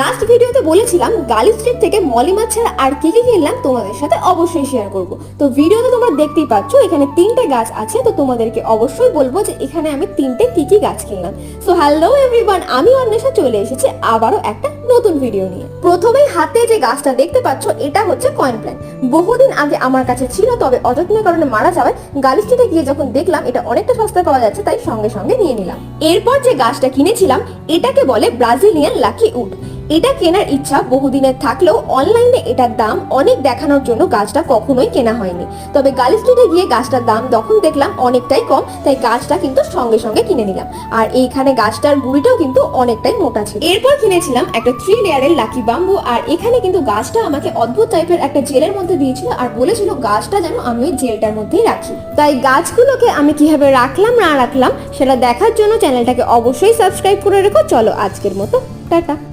Last ভিডিওতে বলেছিলাম গালি স্ট্রিট থেকে মলি মাছ ছাড়া আর কি কি কিনলাম তোমাদের সাথে অবশ্যই শেয়ার করব। তো ভিডিওতে তোমরা দেখতেই পাচ্ছ এখানে তিনটে গাছ আছে, তো তোমাদেরকে অবশ্যই বলবো যে এখানে আমি তিনটে কি কি গাছ কিনলাম। সো হ্যালো এভরিওয়ান, আমি অন্বেষা চলে এসেছি আবারও একটা নতুন ভিডিও নিয়ে। প্রথমেই হাতে যে গাছটা দেখতে পাচ্ছ এটা হচ্ছে কয়েন প্ল্যান্ট। বহুদিন আগে আমার কাছে ছিল, তবে অযত্নের কারণে মারা যাওয়ায় গালি স্ট্রিটে গিয়ে যখন দেখলাম এটা অনেকটা সস্তায় পাওয়া যাচ্ছে তাই সঙ্গে সঙ্গে নিয়ে নিলাম। এরপর যে গাছটা কিনেছিলাম এটাকে বলে ব্রাজিলিয়ান লাকি উড। এটা কেনার ইচ্ছা বহুদিনের থাকলেও অনলাইনে এটার দাম অনেক দেখানোর জন্য গাছটা কখনোই কেনা হয়নি। তবে গালি স্ট্রিটে গিয়ে গাছটার দাম যখন দেখলাম অনেকটাই কম, তাই গাছটা কিন্তু সঙ্গে সঙ্গে কিনে নিলাম। আর এইখানে গাছটার গুড়িটাও কিন্তু অনেকটাই মোটা ছিল। এরপর কিনেছিলাম একটা 3 লেয়ারের লাকি বাম্বু। আর এখানে কিন্তু গাছটা আমাকে অদ্ভুত টাইপের একটা জেলের মধ্যে দিয়েছিল আর বলেছিল গাছটা যেন আমি ওই জেলটার মধ্যেই রাখি। তাই গাছগুলোকে আমি কিভাবে রাখলাম না রাখলাম সেটা দেখার জন্য চ্যানেলটাকে অবশ্যই সাবস্ক্রাইব করে রেখো। চলো আজকের মতো টাটা।